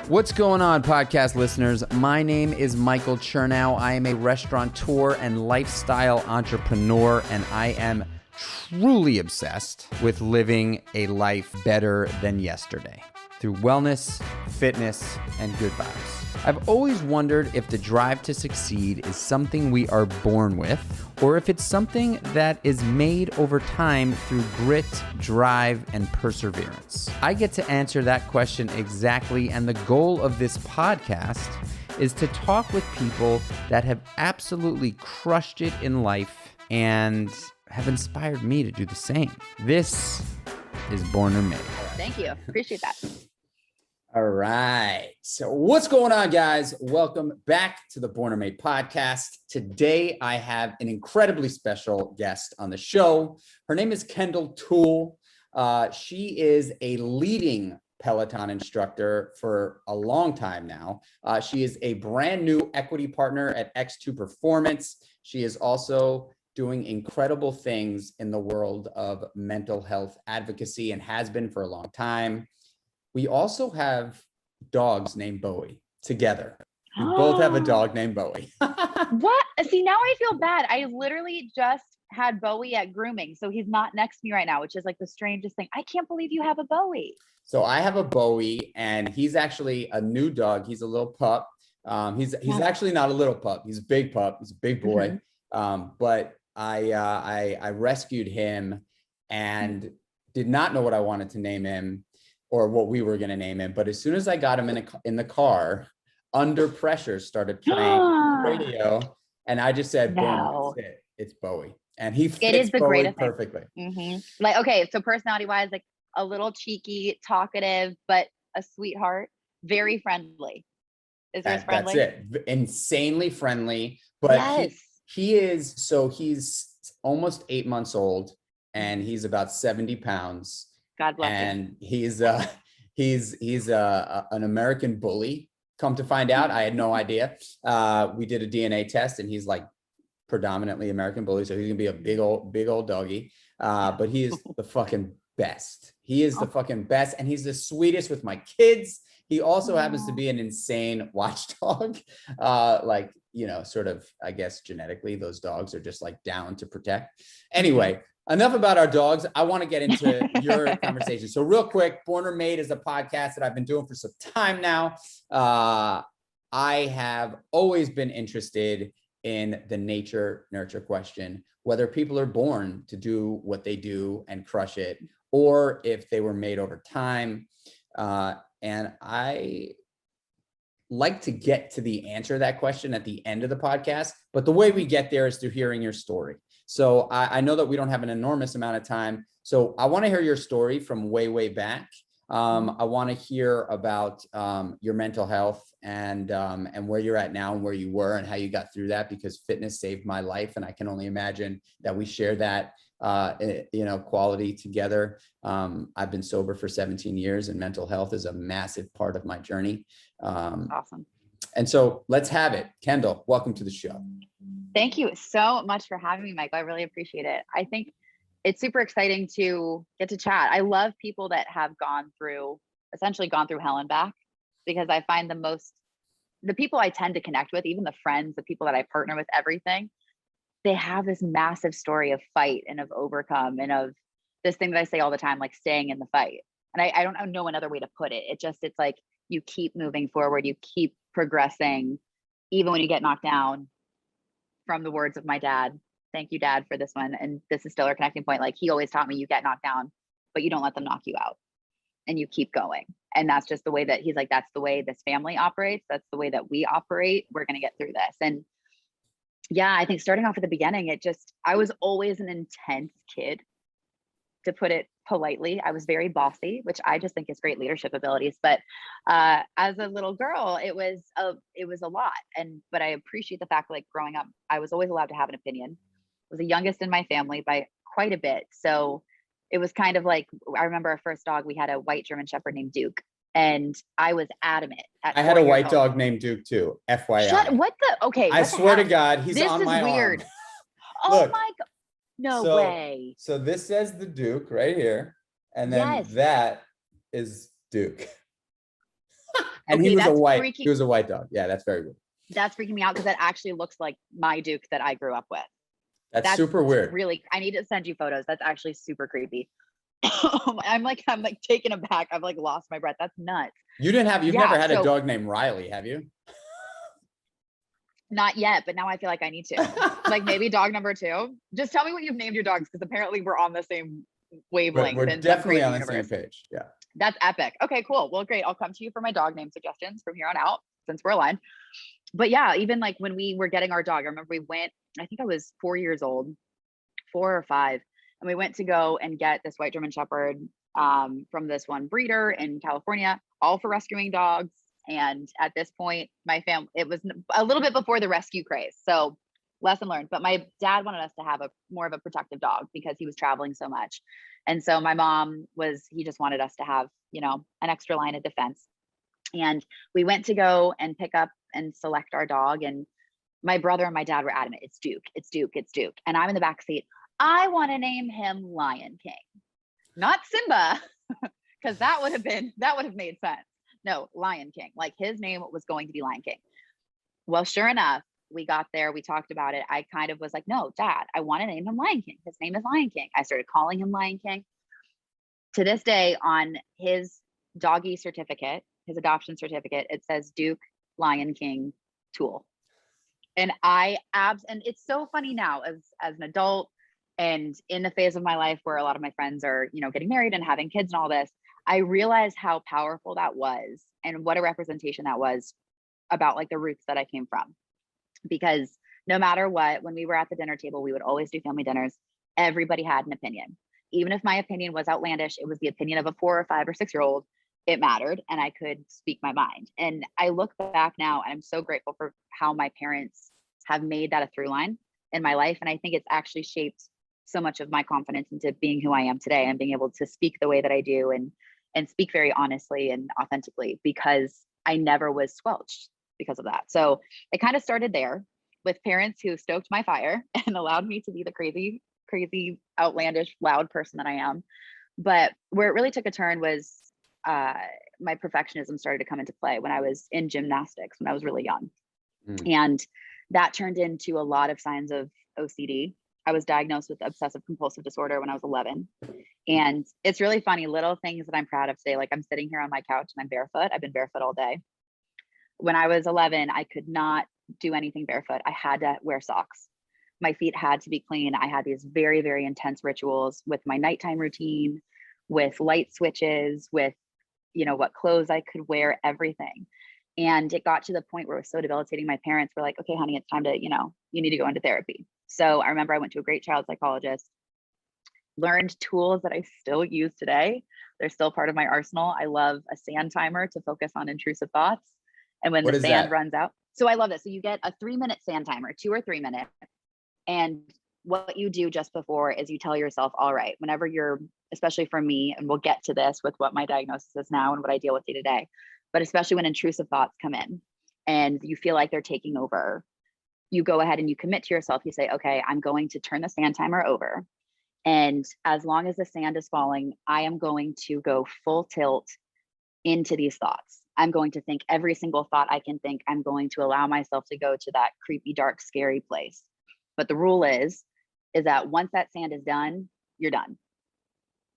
What's going on, podcast listeners? My name is Michael Chernow. I am a restaurateur and lifestyle entrepreneur, and I am truly obsessed with living a life better than yesterday through wellness, fitness, and good vibes. I've always wondered if the drive to succeed is something we are born with, or if it's something that is made over time through grit, drive, and perseverance. I get to answer that question exactly, and the goal of this podcast is to talk with people that have absolutely crushed it in life and have inspired me to do the same. This is Born or Made. Thank you. Appreciate that. All right. So what's going on, guys? Welcome back to the Born or Made podcast. Today, I have an incredibly special guest on the show. Her name is Kendall Toole. She is a leading Peloton instructor for a long time now. She is a brand new equity partner at X2 Performance. She is also doing incredible things in the world of mental health advocacy and has been for a long time. We also have dogs named Bowie together. We both have a dog named Bowie. What? See, now I feel bad. I literally just had Bowie at grooming. So he's not next to me right now, which is like the strangest thing. I can't believe you have a Bowie. So I have a Bowie, and he's actually a new dog. He's a little pup. He's actually not a little pup. He's a big pup. He's a big boy. But I rescued him and did not know what I wanted to name him, or what we were going to name him. But as soon as I got him in the car, Under Pressure started playing on the radio. And I just said, boom, that's it. It's Bowie. And he fits Bowie perfectly. Mm-hmm. Like, okay, so personality wise, like a little cheeky, talkative, but a sweetheart, very friendly. Is yours friendly? That's it. Insanely friendly. But yes. he's almost 8 months old, and he's about 70 pounds. God bless him. And he's an American bully. Come to find out, I had no idea. We did a DNA test, and he's like predominantly American bully, so he's gonna be a big old doggy. But he is the fucking best. He is the fucking best, and he's the sweetest with my kids. He also happens to be an insane watchdog. Like, you know, sort of, I guess genetically, those dogs are just like down to protect. Anyway. Enough about our dogs. I want to get into your conversation. So real quick, Born or Made is a podcast that I've been doing for some time now. I have always been interested in the nature-nurture question, whether people are born to do what they do and crush it, or if they were made over time. And I like to get to the answer to that question at the end of the podcast. But the way we get there is through hearing your story. So I know that we don't have an enormous amount of time. So I want to hear your story from way back. I want to hear about your mental health and where you're at now and where you were and how you got through that, because fitness saved my life. And I can only imagine that we share that, quality together. I've been sober for 17 years, and mental health is a massive part of my journey. Awesome. And so let's have it. Kendall, welcome to the show. Thank you so much for having me, Michael. I really appreciate it. I think it's super exciting to get to chat. I love people that have essentially gone through hell and back, because I find the people I tend to connect with, even the friends, the people that I partner with, everything, they have this massive story of fight and of overcome and of this thing that I say all the time, like staying in the fight. And I don't know another way to put it. It's like you keep moving forward, you keep progressing, even when you get knocked down. From the words of my dad, thank you, Dad, for this one. And this is still our connecting point. Like, he always taught me, you get knocked down, but you don't let them knock you out, and you keep going. And that's just the way that he's like, that's the way this family operates. That's the way that we operate. We're going to get through this. And yeah, I think starting off at the beginning, I was always an intense kid, to put it politely. I was very bossy, which I just think is great leadership abilities. But as a little girl, it was a lot. But I appreciate the fact that, like, growing up, I was always allowed to have an opinion. I was the youngest in my family by quite a bit. So it was kind of like, I remember our first dog, we had a white German Shepherd named Duke. And I was adamant. I had a white dog named Duke too, FYI. Okay. I swear to God, he's on my arm. This is weird. Oh my God. No way. So this says the Duke right here. And then that is Duke. And Okay, he that's was a white dog. Yeah, that's very weird. That's freaking me out because that actually looks like my Duke that I grew up with. That's super weird. Really, I need to send you photos. That's actually super creepy. I'm like taken aback. I've like lost my breath. That's nuts. You've never had a dog named Riley, have you? Not yet, but now I feel like I need to. Like maybe dog number 2. Just tell me what you've named your dogs because apparently we're on the same wavelength. We're definitely on the same page. Yeah. That's epic. Okay, cool. Well, great. I'll come to you for my dog name suggestions from here on out since we're aligned. But yeah, even like when we were getting our dog, I remember we went, I think I was 4 years old, 4 or 5. And we went to go and get this white German Shepherd from this one breeder in California, all for rescuing dogs. And at this point, my family, it was a little bit before the rescue craze. So lesson learned, but my dad wanted us to have more of a protective dog because he was traveling so much. And so my mom he just wanted us to have, an extra line of defense. And we went to go and pick up and select our dog. And my brother and my dad were adamant, it's Duke, it's Duke, it's Duke. And I'm in the back seat. I want to name him Lion King, not Simba, because that would have made sense. No, Lion King. Like his name was going to be Lion King. Well, sure enough, we got there, we talked about it. I kind of was like, no, Dad, I want to name him Lion King. His name is Lion King. I started calling him Lion King. To this day, on his doggy certificate, his adoption certificate, it says Duke Lion King Toole. And and it's so funny now as an adult and in the phase of my life where a lot of my friends are, getting married and having kids and all this, I realized how powerful that was and what a representation that was about like the roots that I came from. Because no matter what, when we were at the dinner table, we would always do family dinners. Everybody had an opinion. Even if my opinion was outlandish, it was the opinion of a 4 or 5 or 6-year-old. It mattered and I could speak my mind. And I look back now and I'm so grateful for how my parents have made that a through line in my life. And I think it's actually shaped so much of my confidence into being who I am today and being able to speak the way that I do and speak very honestly and authentically because I never was squelched because of that. So it kind of started there with parents who stoked my fire and allowed me to be the crazy, outlandish, loud person that I am. But where it really took a turn was my perfectionism started to come into play when I was in gymnastics when I was really young. And that turned into a lot of signs of OCD. I was diagnosed with obsessive compulsive disorder when I was 11. And it's really funny, little things that I'm proud of today. Like I'm sitting here on my couch and I'm barefoot. I've been barefoot all day. When I was 11, I could not do anything barefoot. I had to wear socks. My feet had to be clean. I had these very, very intense rituals with my nighttime routine, with light switches, with, what clothes I could wear, everything. And it got to the point where it was so debilitating. My parents were like, okay, honey, it's time to, you need to go into therapy. So I remember I went to a great child psychologist, learned tools that I still use today. They're still part of my arsenal. I love a sand timer to focus on intrusive thoughts. And when the sand runs out. So I love this. So you get a 3-minute sand timer, 2 or 3 minutes. And what you do just before is you tell yourself, all right, whenever you're, especially for me, and we'll get to this with what my diagnosis is now and what I deal with day to day, but especially when intrusive thoughts come in and you feel like they're taking over, you go ahead and you commit to yourself. You say, okay, I'm going to turn the sand timer over. And as long as the sand is falling, I am going to go full tilt into these thoughts. I'm going to think every single thought I can think. I'm going to allow myself to go to that creepy, dark, scary place. But the rule is that once that sand is done, you're done.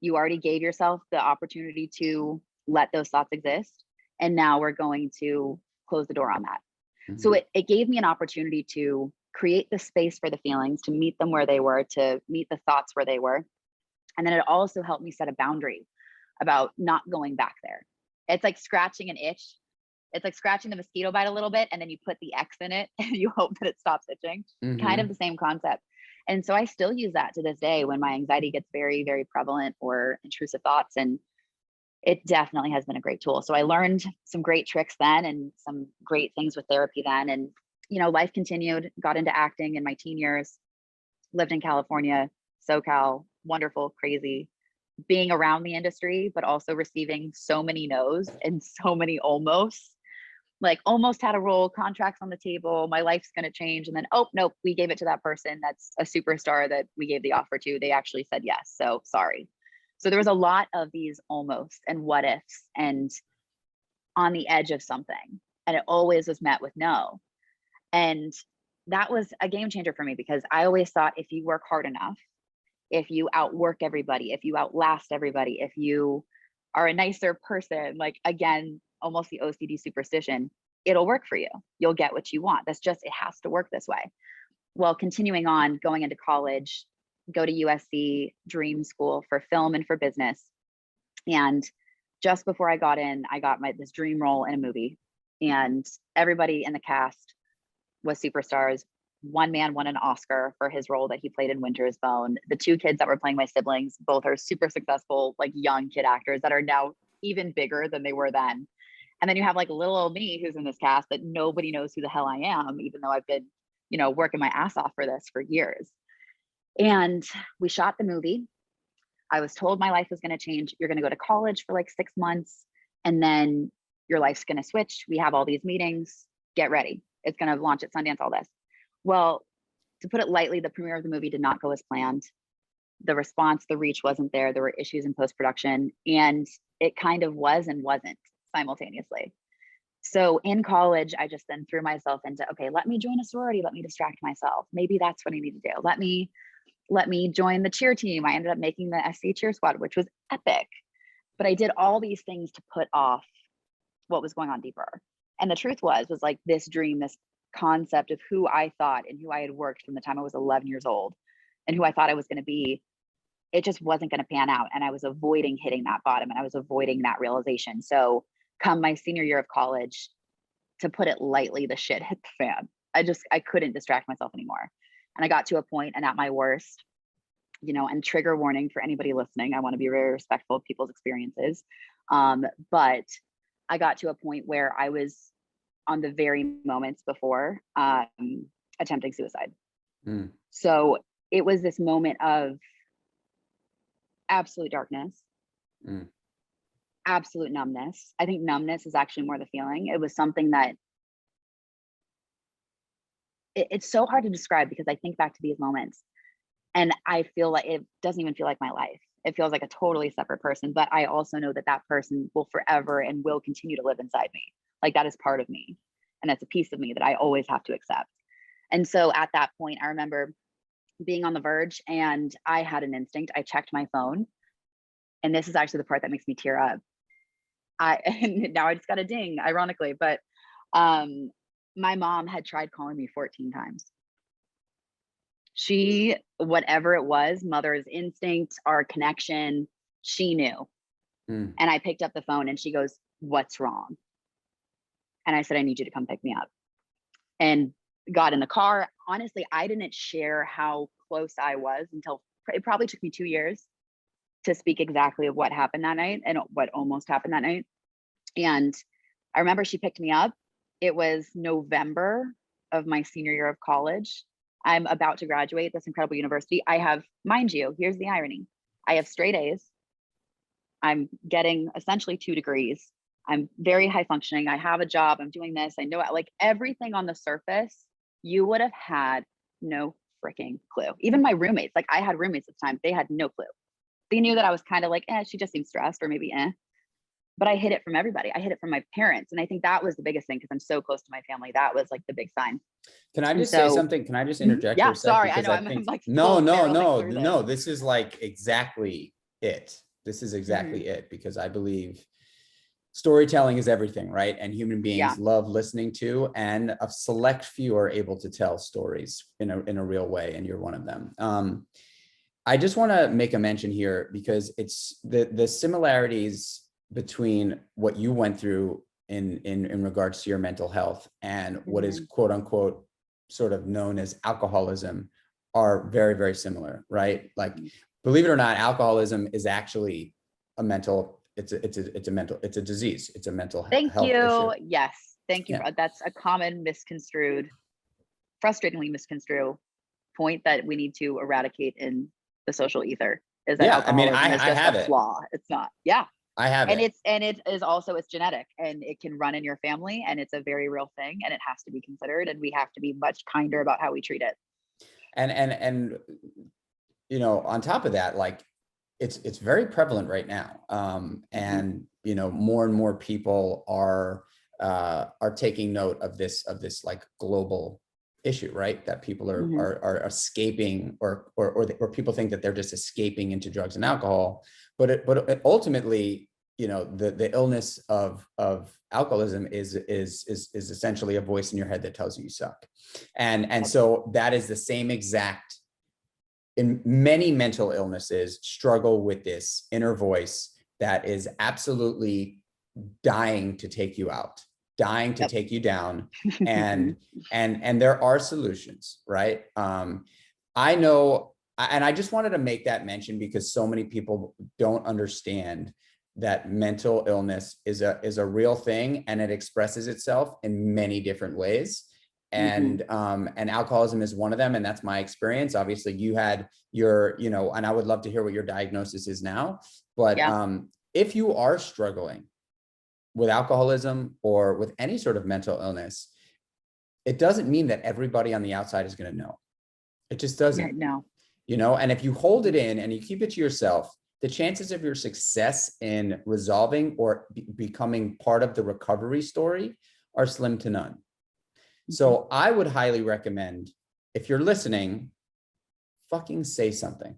You already gave yourself the opportunity to let those thoughts exist. And now we're going to close the door on that. Mm-hmm. So it gave me an opportunity to create the space for the feelings, to meet them where they were, to meet the thoughts where they were. And then it also helped me set a boundary about not going back there. It's like scratching an itch. It's like scratching the mosquito bite a little bit, and then you put the X in it and you hope that it stops itching. Mm-hmm. Kind of the same concept. And so I still use that to this day when my anxiety gets very, very prevalent or intrusive thoughts. And it definitely has been a great tool. So I learned some great tricks then and some great things with therapy then. And, life continued, got into acting in my teen years, lived in California, SoCal, wonderful, crazy, being around the industry, but also receiving so many no's and so many almost. Like almost had a role, contracts on the table, my life's going to change. And then, oh, nope, we gave it to that person. That's a superstar that we gave the offer to. They actually said yes. So sorry. So there was a lot of these almost and what ifs. And on the edge of something, and it always was met with no. And that was a game changer for me, because I always thought if you work hard enough, if you outwork everybody, if you outlast everybody, if you are a nicer person, like, again, almost the OCD superstition, it'll work for you. You'll get what you want. That's just, it has to work this way. Well, continuing on, going into college, go to USC, dream school for film and for business. And just before I got in, I got this dream role in a movie, and everybody in the cast was superstars. One man won an Oscar for his role that he played in Winter's Bone. The two kids that were playing my siblings, both are super successful, like young kid actors that are now even bigger than they were then. And then you have like little old me who's in this cast that nobody knows who the hell I am, even though I've been, working my ass off for this for years. And we shot the movie. I was told my life was going to change. You're going to go to college for like 6 months, and then your life's going to switch. We have all these meetings. Get ready. It's going to launch at Sundance, all this. Well, to put it lightly, the premiere of the movie did not go as planned. The response, the reach wasn't there. There were issues in post-production, and it kind of was and wasn't simultaneously. So in college, I just then threw myself into, okay, let me join a sorority. Let me distract myself. Maybe that's what I need to do. Let me join the cheer team. I ended up making the SC cheer squad, which was epic. But I did all these things to put off what was going on deeper. And the truth was like this dream, this concept of who I thought and who I had worked from the time I was 11 years old and who I thought I was going to be, it just wasn't going to pan out. And I was avoiding hitting that bottom, and I was avoiding that realization. So come my senior year of college, to put it lightly, the shit hit the fan. I couldn't distract myself anymore. And I got to a point, and at my worst, and trigger warning for anybody listening, I want to be very respectful of people's experiences. But I got to a point where I was on the very moments before attempting suicide. So it was this moment of absolute darkness, absolute numbness. I think numbness is actually more the feeling. It was something that it's so hard to describe, because I think back to these moments and I feel like it doesn't even feel like my life. It feels like a totally separate person, but I also know that that person will forever and will continue to live inside me. Like that is part of me. And that's a piece of me that I always have to accept. And so at that point, I remember being on the verge, and I had an instinct. I checked my phone, and this is actually the part that makes me tear up. And now I just got a ding, ironically, but my mom had tried calling me 14 times. She, whatever it was, mother's instinct, our connection, she knew. And I picked up the phone, and she goes, "What's wrong?" And I said, "I need you to come pick me up." And got in the car. Honestly, I didn't share how close I was until it probably took me 2 years to speak exactly of what happened that night and what almost happened that night. And I remember she picked me up. It was November of my senior year of college. I'm about to graduate this incredible university. I have, mind you, here's the irony. I have straight A's. I'm getting essentially 2 degrees. I'm very high functioning. I have a job. I'm doing this. I know, like, everything on the surface, you would have had no freaking clue. Even my roommates, like I had roommates at the time, they had no clue. They knew that I was kind of like, she just seems stressed, or maybe, but I hid it from everybody. I hid it from my parents. And I think that was the biggest thing, because I'm so close to my family. That was like the big sign. Can I just say something? Can I just interject for a second? Sorry, I know I'm like, no, this is like exactly it. This is exactly it, because I believe storytelling is everything, right? And human beings love listening to, and a select few are able to tell stories in a real way, and you're one of them. I just want to make a mention here, because it's the similarities between what you went through in regards to your mental health and what is quote unquote sort of known as alcoholism are very, very similar, right? Like, believe it or not, alcoholism is actually a mental, it's a disease. It's a mental health issue. Yes. Thank you. Yeah. That's a common misconstrued, frustratingly misconstrued point that we need to eradicate in the social ether, is that alcoholism is just a flaw. It's not. Yeah. I have it. And it is also, it's genetic, and it can run in your family, and it's a very real thing, and it has to be considered, and we have to be much kinder about how we treat it. And on top of that, like, it's very prevalent right now. And, you know, more and more people are taking note of this like global issue, right? That people are escaping, or people think that they're just escaping into drugs and alcohol, but ultimately, you know, the illness of alcoholism is essentially a voice in your head that tells you you suck. And so that is the same exact, in many mental illnesses, struggle with this inner voice that is absolutely dying to take you out, dying to take you down. And there are solutions, right? I know, and I just wanted to make that mention because so many people don't understand that mental illness is a real thing, and it expresses itself in many different ways. And alcoholism is one of them. And that's my experience. Obviously you had your, you know, and I would love to hear what your diagnosis is now, but if you are struggling with alcoholism or with any sort of mental illness, it doesn't mean that everybody on the outside is going to know. It just doesn't. No. You know, and if you hold it in and you keep it to yourself, the chances of your success in resolving or becoming part of the recovery story are slim to none. So I would highly recommend, if you're listening, fucking say something.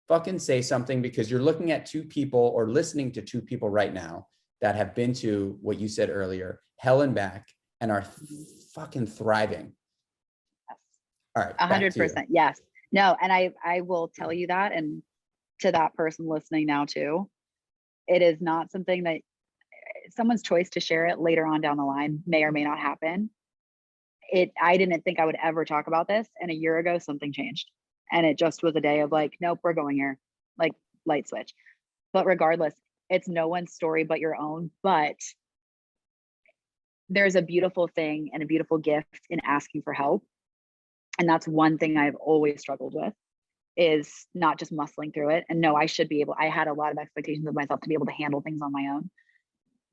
Fucking say something, because you're looking at two people or listening to two people right now that have been to what you said earlier, hell and back, and are fucking thriving. Yes. All right. 100%. Yes. No. And I will tell you that. And to that person listening now too, it is not something that someone's choice to share it later on down the line may or may not happen. I didn't think I would ever talk about this. And a year ago, something changed. And it just was a day of like, nope, we're going here, like light switch. But regardless, it's no one's story but your own. But there's a beautiful thing and a beautiful gift in asking for help. And that's one thing I've always struggled with, is not just muscling through it. And no, I should be able, I had a lot of expectations of myself to be able to handle things on my own.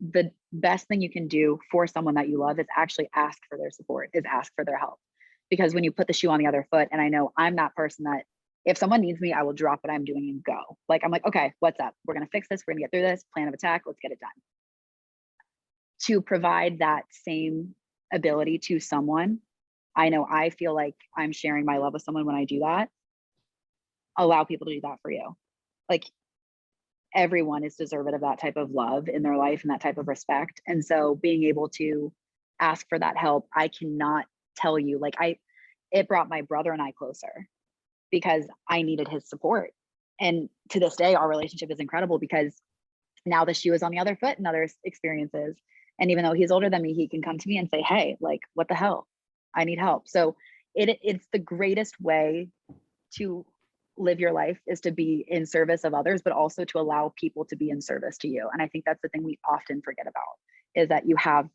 The best thing you can do for someone that you love is actually ask for their support, is ask for their help. Because when you put the shoe on the other foot, and I know I'm that person that if someone needs me, I will drop what I'm doing and go. Like, I'm like, okay, what's up? We're going to fix this. We're going to get through this plan of attack. Let's get it done. To provide that same ability to someone, I know I feel like I'm sharing my love with someone when I do that. Allow people to do that for you. Like, everyone is deserving of that type of love in their life and that type of respect. And so being able to ask for that help, I cannot tell you, like, it brought my brother and I closer because I needed his support. And to this day, our relationship is incredible because now the shoe is on the other foot and other experiences. And even though he's older than me, he can come to me and say, hey, like, what the hell? I need help. So it's the greatest way to live your life, is to be in service of others, but also to allow people to be in service to you. And I think that's the thing we often forget about, is that you have,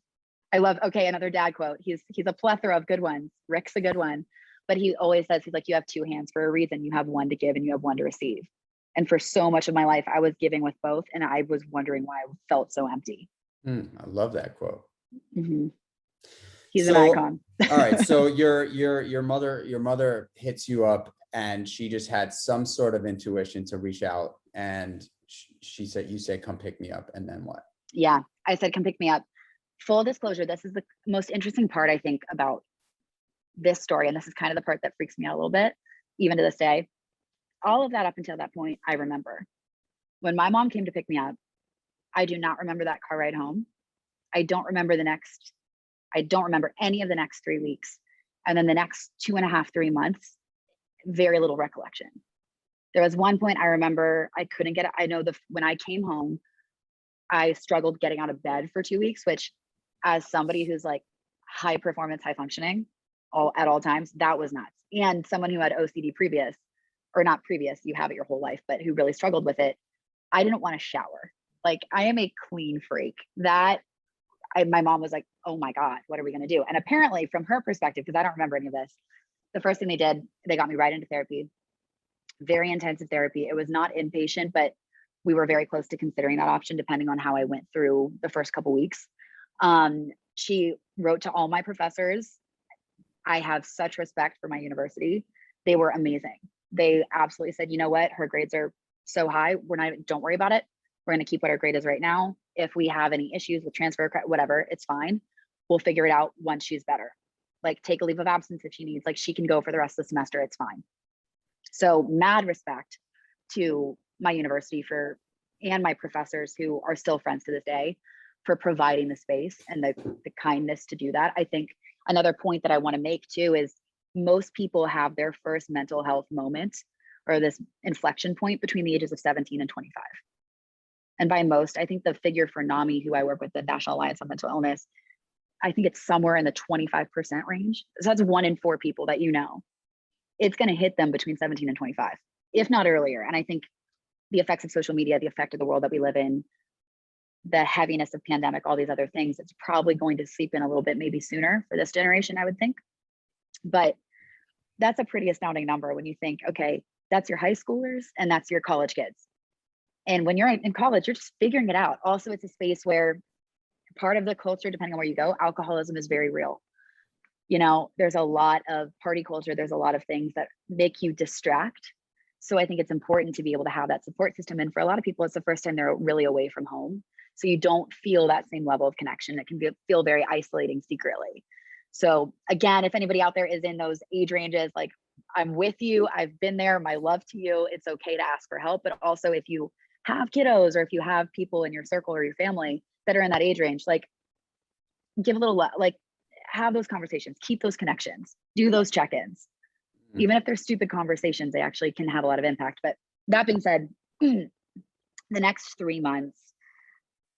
I love, okay, another dad quote. He's a plethora of good ones. Rick's a good one, but he always says, he's like, you have two hands for a reason. You have one to give and you have one to receive. And for so much of my life, I was giving with both. And I was wondering why I felt so empty. I love that quote. He's an icon. All right. So your mother hits you up, and she just had some sort of intuition to reach out, and she said, you said, come pick me up. And then what? Yeah, I said, come pick me up. Full disclosure, this is the most interesting part, I think, about this story. And this is kind of the part that freaks me out a little bit, even to this day. All of that up until that point, I remember. When my mom came to pick me up, I do not remember that car ride home. I don't remember any of the next 3 weeks. And then the next 2.5, 3 months, very little recollection. There was one point I remember I couldn't get it. I know when I came home, I struggled getting out of bed for 2 weeks, which, as somebody who's like high performance, high functioning at all times, that was nuts. And someone who had OCD previous, or not previous, you have it your whole life, but who really struggled with it, I didn't want to shower. Like, I am a clean freak. My mom was like, oh my God, what are we going to do? And apparently from her perspective, because I don't remember any of this, the first thing they did, they got me right into therapy, very intensive therapy. It was not inpatient, but we were very close to considering that option, depending on how I went through the first couple of weeks. She wrote to all my professors. I have such respect for my university. They were amazing. They absolutely said, you know what? Her grades are so high. Don't worry about it. We're going to keep what our grade is right now. If we have any issues with transfer, whatever, it's fine. We'll figure it out once she's better. Like, take a leave of absence if she needs, like, she can go for the rest of the semester. It's fine. So mad respect to my university and my professors, who are still friends to this day, for providing the space and the kindness to do that. I think another point that I want to make too is most people have their first mental health moment, or this inflection point, between the ages of 17 and 25. And by most, I think the figure for NAMI, who I work with, the National Alliance on Mental Illness, I think it's somewhere in the 25% range. So that's 1 in 4 people that, it's going to hit them between 17 and 25, if not earlier. And I think the effects of social media, the effect of the world that we live in, the heaviness of pandemic, all these other things, it's probably going to seep in a little bit, maybe sooner for this generation, I would think. But that's a pretty astounding number when you think, okay, that's your high schoolers and that's your college kids. And when you're in college, you're just figuring it out. Also, it's a space where part of the culture, depending on where you go, alcoholism is very real. There's a lot of party culture. There's a lot of things that make you distract. So I think it's important to be able to have that support system. And for a lot of people, it's the first time they're really away from home. So you don't feel that same level of connection. It can feel very isolating secretly. So again, if anybody out there is in those age ranges, like, I'm with you. I've been there. My love to you. It's okay to ask for help. But also, if you have kiddos, or if you have people in your circle or your family that are in that age range, like, give a little, like, have those conversations, keep those connections, do those check-ins. Even if they're stupid conversations, they actually can have a lot of impact. But that being said, the next 3 months,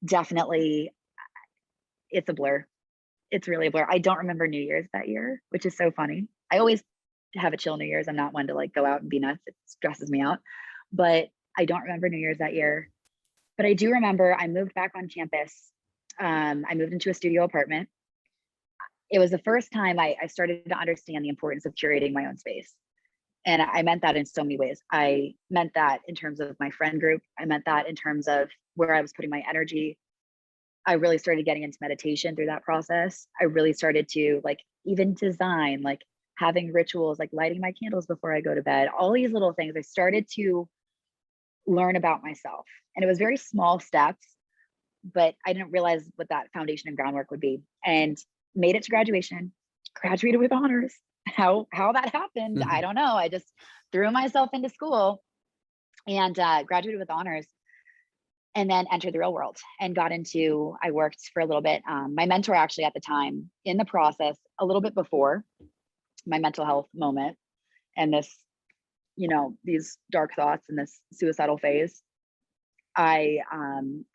definitely, it's a blur. It's really a blur. I don't remember New Year's that year, which is so funny. I always have a chill New Year's. I'm not one to, like, go out and be nuts. It stresses me out. But I don't remember New Year's that year. But I do remember I moved back on campus. I moved into a studio apartment. It was the first time I started to understand the importance of curating my own space. And I meant that in so many ways. I meant that in terms of my friend group. I meant that in terms of where I was putting my energy. I really started getting into meditation through that process. I really started to, like, even design, like, having rituals, like lighting my candles before I go to bed, all these little things. I started to learn about myself. And it was very small steps, but I didn't realize what that foundation and groundwork would be. And made it to graduation, graduated with honors. How that happened, I don't know. I just threw myself into school and graduated with honors, and then entered the real world and I worked for a little bit. My mentor, actually, at the time, in the process, a little bit before my mental health moment and this, these dark thoughts and this suicidal phase, I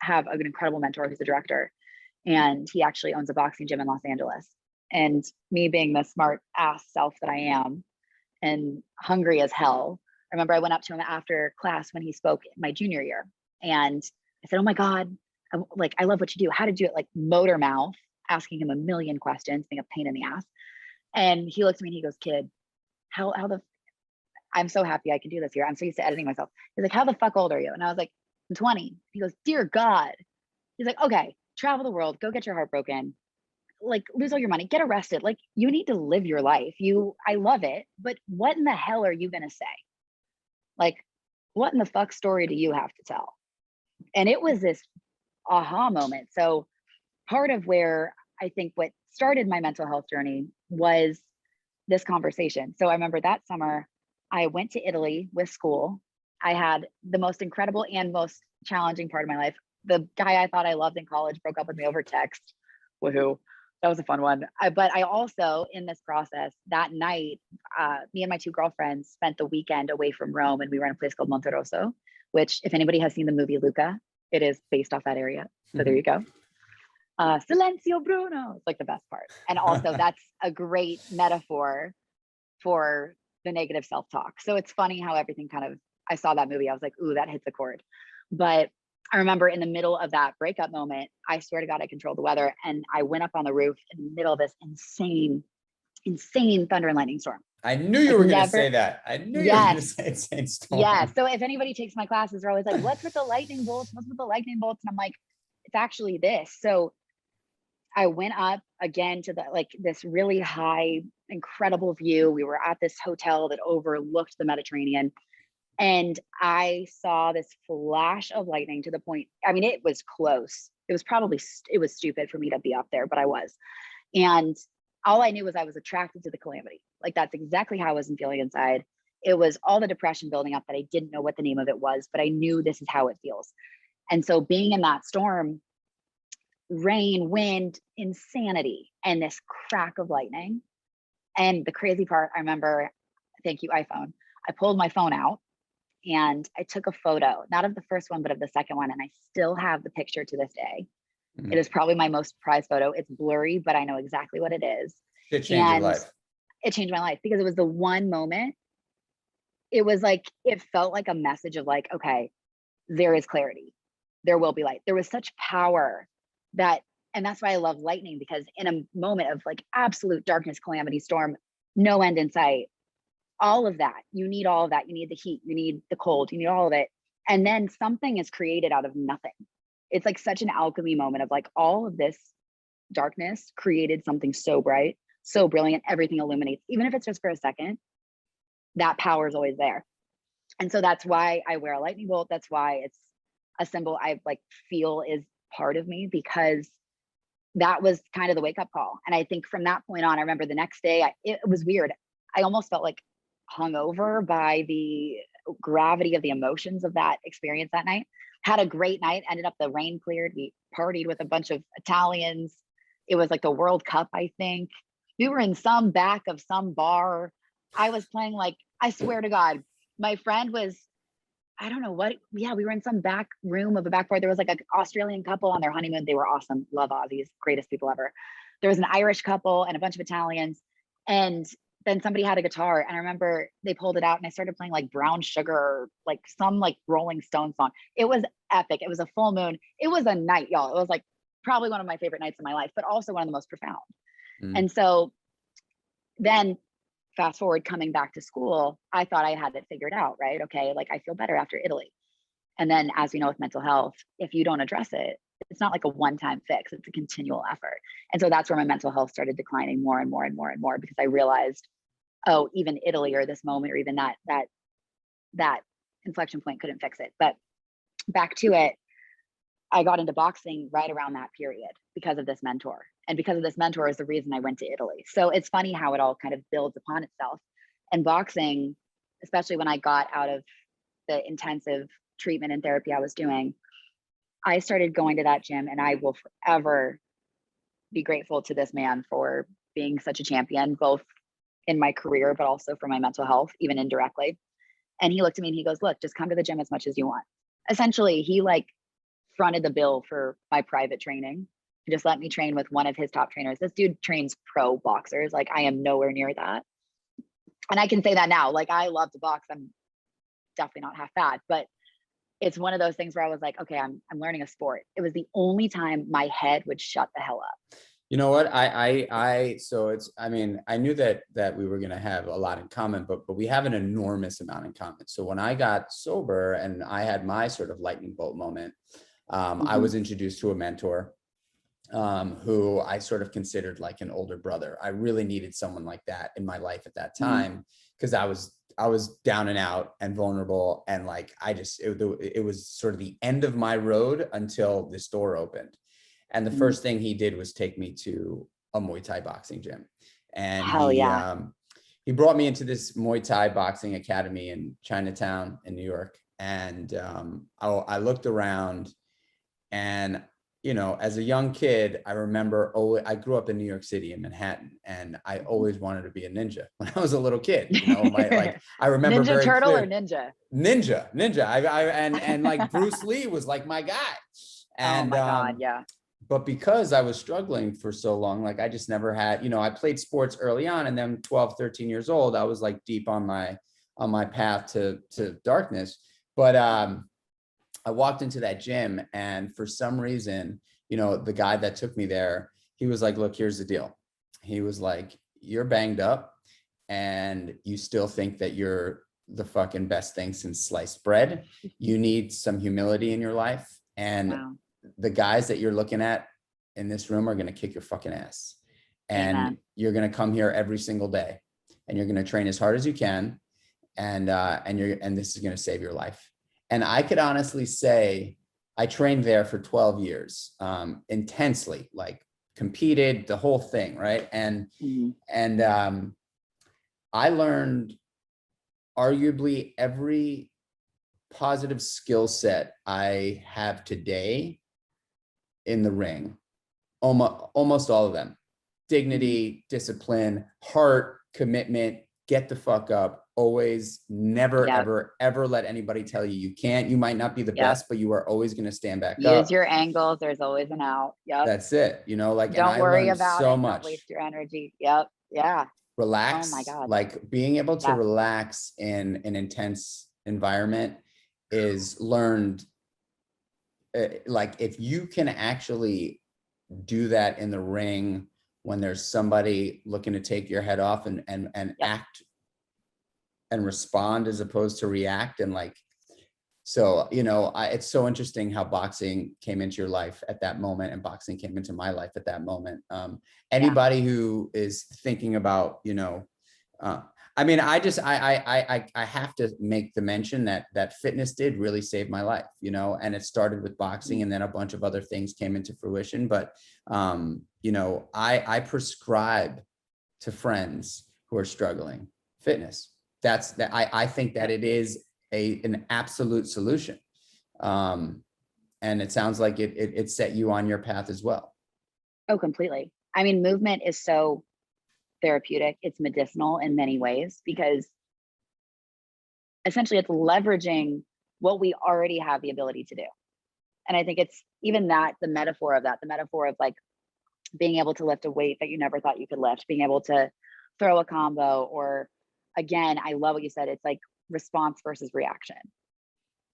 have an incredible mentor who's a director, and he actually owns a boxing gym in Los Angeles. And me being the smart ass self that I am and hungry as hell, I remember I went up to him after class when he spoke in my junior year, and I said, "Oh my God, I love what you do. How did you do it?" Like, motor mouth, asking him a million questions, being a pain in the ass. And he looked at me and he goes, "Kid, I'm so happy I can do this here. I'm so used to editing myself." He's like, "How the fuck old are you?" And I was like, "I'm 20. He goes, "Dear God." He's like, "Okay, travel the world, go get your heart broken, like, lose all your money, get arrested. Like, you need to live your life. I love it, but what in the hell are you going to say? Like, what in the fuck story do you have to tell?" And it was this aha moment. So part of where I think what started my mental health journey was this conversation. So I remember that summer I went to Italy with school. I had the most incredible and most challenging part of my life. The guy I thought I loved in college broke up with me over text. Woohoo. That was a fun one. But I also, in this process, that night, me and my 2 girlfriends spent the weekend away from Rome, and we were in a place called Monterosso, which, if anybody has seen the movie Luca, it is based off that area. So there you go. Silencio Bruno. It's like the best part. And also, that's a great metaphor for the negative self-talk. So it's funny how everything I saw that movie, I was like, ooh, that hits a chord. But I remember in the middle of that breakup moment, I swear to God, I controlled the weather. And I went up on the roof in the middle of this insane thunder and lightning storm. I knew you were going to say that. I knew you were going to say insane storm. Yeah. So if anybody takes my classes, they're always like, "What's with the lightning bolts? What's with the lightning bolts?" And I'm like, it's actually this. So I went up again to this really high, incredible view. We were at this hotel that overlooked the Mediterranean. And I saw this flash of lightning to the point, I mean, it was close. It was stupid for me to be up there, but I was. And all I knew was I was attracted to the calamity. Like that's exactly how I was feeling inside. It was all the depression building up that I didn't know what the name of it was, but I knew this is how it feels. And so being in that storm, rain, wind, insanity, and this crack of lightning. And the crazy part, I remember, thank you, iPhone. I pulled my phone out and I took a photo, not of the first one, but of the second one. And I still have the picture to this day. It is probably my most prized photo. It's blurry, but I know exactly what it is. It changed your life. It changed my life because it was the one moment. It was like, it felt like a message of like, okay, there is clarity. There will be light. There was such power that, and that's why I love lightning, because in a moment of like absolute darkness, calamity, storm, no end in sight, all of that, you need all of that. You need the heat, you need the cold, you need all of it. And then something is created out of nothing. It's like such an alchemy moment of like all of this darkness created something so bright, so brilliant, everything illuminates, even if it's just for a second, that power is always there. And so that's why I wear a lightning bolt. That's why it's a symbol I like feel is part of me, because that was kind of the wake up call. And I think from that point on, I remember the next day, it was weird. I almost felt like hungover by the gravity of the emotions of that experience that night. Had a great night. Ended up, the rain cleared. We partied with a bunch of Italians. It was like the World Cup, I think. We were in some back of some bar. I was playing like, I swear to God, my friend was, I don't know what, yeah, we were in some back room of a back bar. There was like an Australian couple on their honeymoon. They were awesome. Love Aussies, greatest people ever. There was an Irish couple and a bunch of Italians. And then somebody had a guitar, and I remember they pulled it out and I started playing like Brown Sugar, like some like Rolling Stone song. It was epic. It was a full moon. It was a night, y'all. It was like probably one of my favorite nights of my life, but also one of the most profound. And so then fast forward, coming back to school, I thought I had it figured out, right? Okay, like I feel better after Italy. And then, as we know with mental health, if you don't address it, it's not like a one-time fix, it's a continual effort. And so that's where my mental health started declining more and more and more and more, because I realized, oh, even Italy or this moment or even that inflection point couldn't fix it. But back to it, I got into boxing right around that period because of this mentor. And because of this mentor is the reason I went to Italy. So it's funny how it all kind of builds upon itself. And boxing, especially when I got out of the intensive treatment and therapy I was doing, I started going to that gym, and I will forever be grateful to this man for being such a champion, both in my career, but also for my mental health, even indirectly. And he looked at me and he goes, look, just come to the gym as much as you want. Essentially, he like fronted the bill for my private training. He just let me train with one of his top trainers. This dude trains pro boxers. Like I am nowhere near that. And I can say that now, like I love to box. I'm definitely not half bad, but it's one of those things where I was like, okay, I'm learning a sport. It was the only time my head would shut the hell up. You know what? So it's, I mean, I knew that we were going to have a lot in common, but we have an enormous amount in common. So when I got sober and I had my sort of lightning bolt moment, I was introduced to a mentor who I sort of considered like an older brother. I really needed someone like that in my life at that time, because I was down and out and vulnerable. And like, it was sort of the end of my road until this door opened. And the first thing he did was take me to a Muay Thai boxing gym. And he brought me into this Muay Thai boxing academy in Chinatown in New York. And I looked around, and, you know, as a young kid, I remember, I grew up in New York City in Manhattan, and I always wanted to be a ninja when I was a little kid. You know, I remember Ninja very Turtle clear, or Ninja? Ninja. And like Bruce Lee was like my guy. And, oh my God, yeah. But because I was struggling for so long, like I just never had, you know, I played sports early on, and then 12, 13 years old, I was like deep on my path to darkness. But I walked into that gym, and for some reason, you know, the guy that took me there, he was like, look, here's the deal. He was like, you're banged up and you still think that you're the fucking best thing since sliced bread. You need some humility in your life. And the guys that you're looking at in this room are going to kick your fucking ass. And you're going to come here every single day, and you're going to train as hard as you can. and this is going to save your life. And I could honestly say I trained there for 12 years, intensely, like competed, the whole thing, right? And I learned arguably every positive skill set I have today in the ring, almost all of them. Dignity, discipline, heart, commitment, get the fuck up, always, never, ever let anybody tell you you can't. You might not be the best, but you are always going to stand back up. Use your angles. There's always an out. That's it. You know, like, don't worry about so it. much. Don't waste your energy. Yeah. Relax. Oh my God. Like being able to relax in an intense environment is learned. Like if you can actually do that in the ring when there's somebody looking to take your head off and act and respond as opposed to react. And like, so, you know, it's so interesting how boxing came into your life at that moment, and boxing came into my life at that moment. Anybody who is thinking about, you know, I mean, I have to make the mention that fitness did really save my life, you know, and it started with boxing, and then a bunch of other things came into fruition. But, you know, I prescribe to friends who are struggling fitness. I think that it is an absolute solution. And it sounds like it set you on your path as well. Oh, completely. I mean, movement is so therapeutic. It's medicinal in many ways, because essentially it's leveraging what we already have the ability to do. And I think it's even that, the metaphor of like being able to lift a weight that you never thought you could lift, being able to throw a combo, or again, I love what you said. It's like response versus reaction,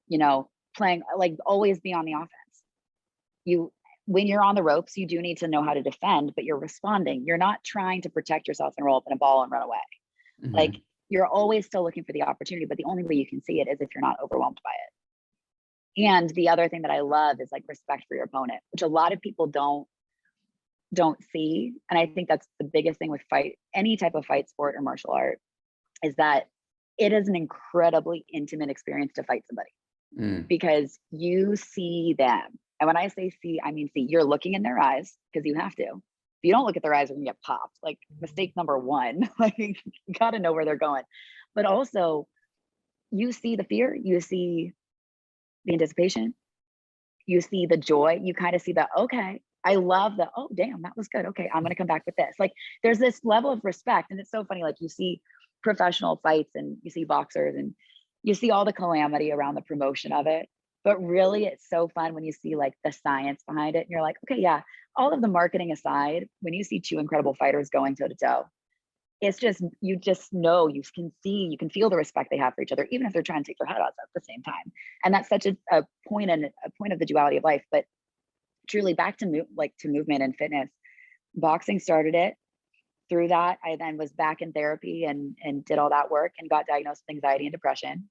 you know, playing, like, always be on the offense. When you're on the ropes, you do need to know how to defend, but you're responding. You're not trying to protect yourself and roll up in a ball and run away. Mm-hmm. Like, you're always still looking for the opportunity, but the only way you can see it is if you're not overwhelmed by it. And the other thing that I love is like respect for your opponent, which a lot of people don't see. And I think that's the biggest thing with any type of fight sport or martial art, is that it is an incredibly intimate experience to fight somebody, because you see them. And when I say see, I mean see. You're looking in their eyes, because you have to. If you don't look at their eyes, you're gonna get popped. Like, mistake number one. Like, you gotta know where they're going. But also, you see the fear, you see the anticipation, you see the joy, you kind of see the, okay, I love the, oh damn, that was good. Okay, I'm gonna come back with this. Like, there's this level of respect. And it's so funny, like, you see professional fights and you see boxers and you see all the calamity around the promotion of it. But really, it's so fun when you see like the science behind it. And you're like, okay, yeah, all of the marketing aside, when you see two incredible fighters going toe to toe, it's just, you just know, you can see, you can feel the respect they have for each other, even if they're trying to take their head off at the same time. And that's such a point of the duality of life. But truly, back to movement and fitness, boxing started it. Through that, I then was back in therapy and did all that work and got diagnosed with anxiety and depression.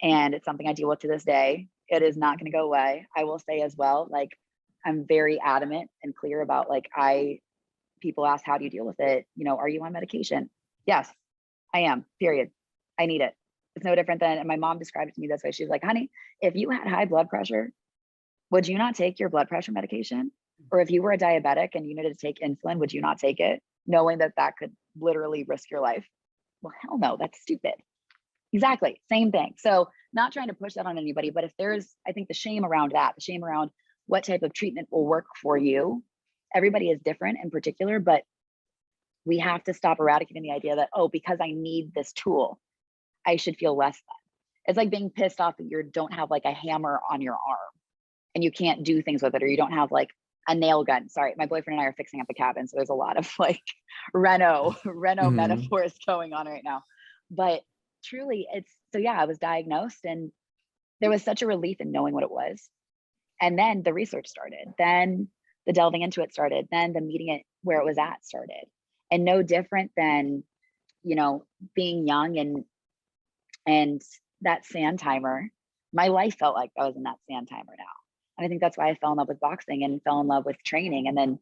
And it's something I deal with to this day. It is not going to go away. I will say as well, like, I'm very adamant and clear about, like, people ask, how do you deal with it? You know, are you on medication? Yes, I am, period. I need it. It's no different than, and my mom described it to me this way. She was like, honey, if you had high blood pressure, would you not take your blood pressure medication? Or if you were a diabetic and you needed to take insulin, would you not take it, knowing that that could literally risk your life? Well, hell no, that's stupid. Exactly, same thing. So not trying to push that on anybody, but if there's, I think the shame around that, the shame around what type of treatment will work for you, everybody is different in particular, but we have to stop eradicating the idea that, oh, because I need this tool, I should feel less than. It's like being pissed off that you don't have like a hammer on your arm and you can't do things with it, or you don't have like a nail gun. Sorry, my boyfriend and I are fixing up a cabin, so there's a lot of like Reno metaphors going on right now. But truly, it's, so yeah, I was diagnosed and there was such a relief in knowing what it was. And then the research started, then the delving into it started, then the meeting it where it was at started. And no different than, you know, being young and that sand timer, my life felt like I was in that sand timer now. And I think that's why I fell in love with boxing and fell in love with training. And then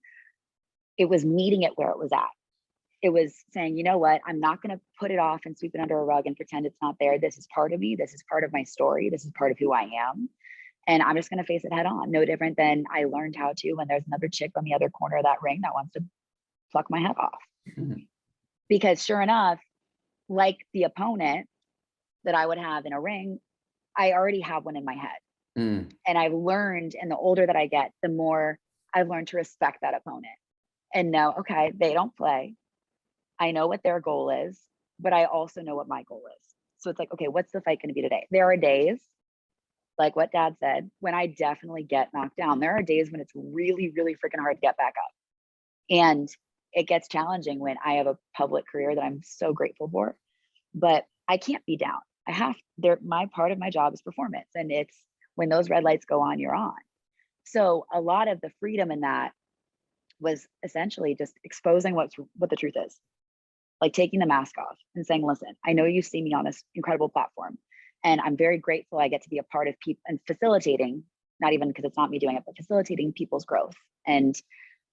it was meeting it where it was at. it was saying, you know what, I'm not going to put it off and sweep it under a rug and pretend it's not there. This is part of me. This is part of my story. This is part of who I am. And I'm just going to face it head on. No different than I learned how to when there's another chick on the other corner of that ring that wants to pluck my head off. Mm-hmm. Because sure enough, like the opponent that I would have in a ring, I already have one in my head. And I've learned, and the older that I get, the more I've learned to respect that opponent and know, okay, they don't play. I know what their goal is, but I also know what my goal is. So it's like, okay, what's the fight going to be today? There are days, like what Dad said, when I definitely get knocked down. There are days when it's really, really freaking hard to get back up. And it gets challenging when I have a public career that I'm so grateful for, but I can't be down. My part of my job is performance, and it's when those red lights go on, you're on. So a lot of the freedom in that was essentially just exposing what the truth is, like taking the mask off and saying, listen, I know you see me on this incredible platform, and I'm very grateful I get to be a part of people and facilitating, not even because it's not me doing it, but facilitating people's growth and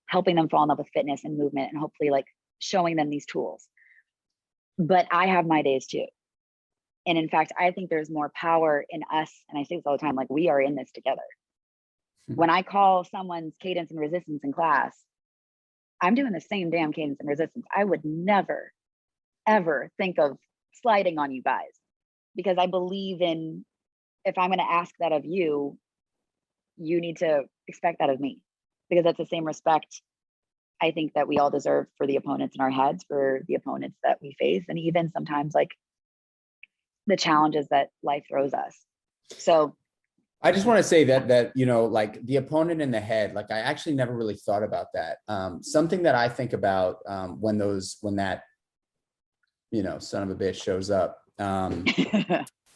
helping them fall in love with fitness and movement, and hopefully like showing them these tools. But I have my days too. And in fact, I think there's more power in us. And I say this all the time, like, we are in this together. When I call someone's cadence and resistance in class, I'm doing the same damn cadence and resistance. I would never, ever think of sliding on you guys, because I believe in, if I'm going to ask that of you, you need to expect that of me, because that's the same respect I think that we all deserve for the opponents in our heads, for the opponents that we face, and even sometimes like the challenges that life throws us. So I just want to say that, you know, like the opponent in the head, like I actually never really thought about that. Something that I think about when that, you know, son of a bitch shows up,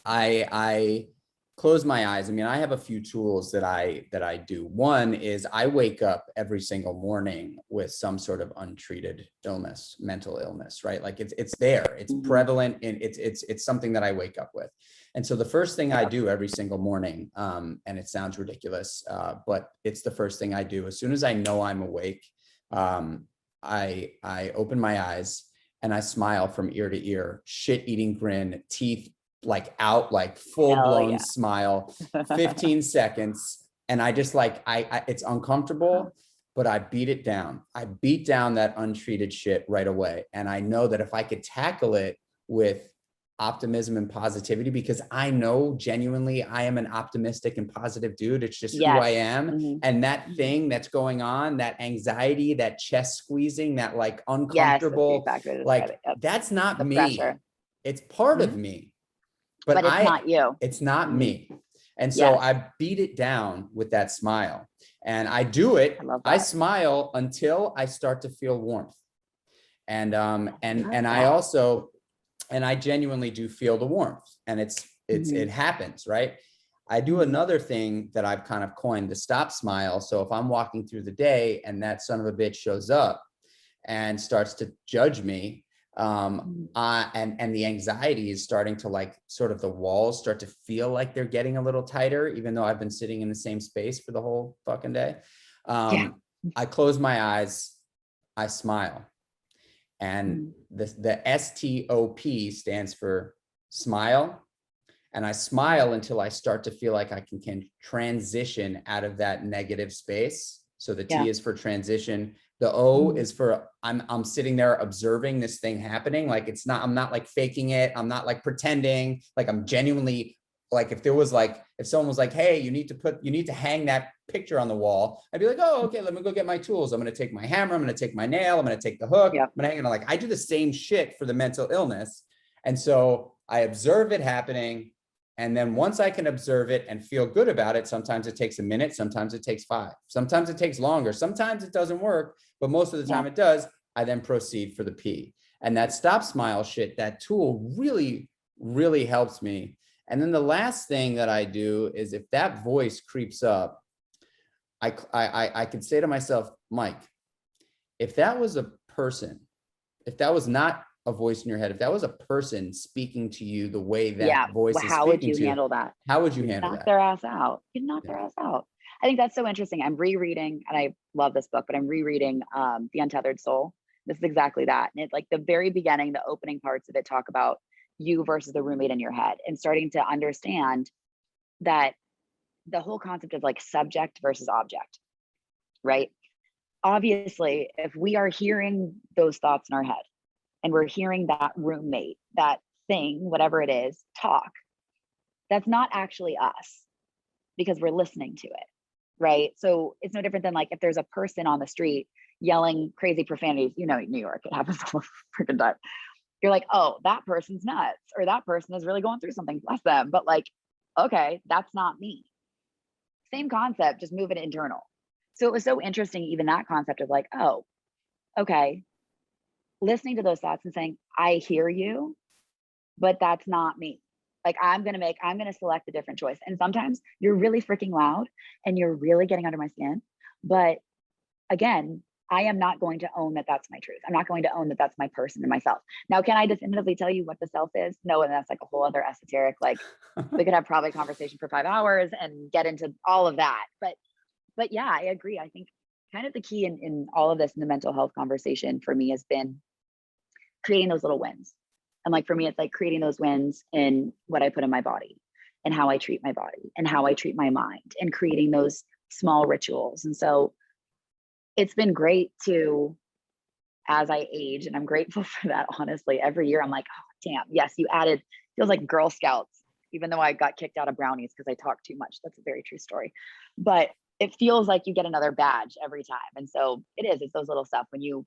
I close my eyes. I mean, I have a few tools that I do. One is I wake up every single morning with some sort of untreated illness, mental illness, right? Like it's there, it's prevalent, and it's something that I wake up with. And so the first thing I do every single morning, and it sounds ridiculous, but it's the first thing I do. As soon as I know I'm awake, I open my eyes and I smile from ear to ear, shit-eating grin, teeth like out, like full-blown smile, 15 seconds. And I just like, it's uncomfortable, but I beat it down. I beat down that untreated shit right away. And I know that if I could tackle it with optimism and positivity, because I know genuinely I am an optimistic and positive dude. It's just who I am. And that thing that's going on, that anxiety, that chest squeezing, that like uncomfortable, like that's not me. Pressure. It's part of me. But it's not you. It's not me. And so I beat it down with that smile. And I do it. I smile until I start to feel warmth. And I also, and I genuinely do feel the warmth, and it happens, right? I do another thing that I've kind of coined the stop smile. So if I'm walking through the day and that son of a bitch shows up and starts to judge me, and the anxiety is starting to like, sort of the walls start to feel like they're getting a little tighter, even though I've been sitting in the same space for the whole fucking day. I close my eyes, I smile. And the STOP stands for smile. And I smile until I start to feel like I can transition out of that negative space. So the T is for transition. The O is for I'm sitting there observing this thing happening. Like I'm not like faking it. I'm not like pretending. Like I'm genuinely, like if someone was like, hey, you need to hang that picture on the wall, I'd be like, oh, okay, let me go get my tools. I'm going to take my hammer. I'm going to take my nail. I'm going to take the hook. I'm going to hang it. Like I do the same shit for the mental illness. And so I observe it happening. And then once I can observe it and feel good about it, sometimes it takes a minute, sometimes it takes 5, sometimes it takes longer, sometimes it doesn't work, but most of the time it does. I then proceed for the P. And that stop smile shit, that tool really, really helps me. And then the last thing that I do is if that voice creeps up, I could say to myself, Mike, if that was a person, if that was not a voice in your head, if that was a person speaking to you the way that voice is speaking to you, how would you handle that? How would you handle that? Knock their ass out. You'd knock their ass out. I think that's so interesting. I'm rereading, and I love this book, but I'm rereading The Untethered Soul This is exactly that. And it's like the very beginning, the opening parts of it talk about you versus the roommate in your head, and starting to understand that the whole concept of like subject versus object, right? Obviously, if we are hearing those thoughts in our head and we're hearing that roommate, that thing, whatever it is, talk, that's not actually us because we're listening to it, right? So it's no different than like if there's a person on the street yelling crazy profanities, you know, New York, it happens all the freaking time. You're like, oh, that person's nuts, or that person is really going through something, bless them. But like, okay, that's not me. Same concept, just move it internal. So it was so interesting, even that concept of like, oh, okay, listening to those thoughts and saying, I hear you, but that's not me. Like I'm going to select a different choice. And sometimes you're really freaking loud and you're really getting under my skin. But again, I am not going to own that that's my truth. I'm not going to own that that's my person and myself. Now, can I definitively tell you what the self is? No, and that's like a whole other esoteric, like we could have probably a conversation for 5 hours and get into all of that. But yeah, I agree. I think kind of the key in all of this in the mental health conversation for me has been creating those little wins. And like for me, it's like creating those wins in what I put in my body and how I treat my body and how I treat my mind, and creating those small rituals. And so it's been great to, as I age, and I'm grateful for that, honestly, every year I'm like, oh, damn, yes, you added, feels like Girl Scouts, even though I got kicked out of brownies because I talked too much. That's a very true story. But it feels like you get another badge every time. And so it's those little stuff when you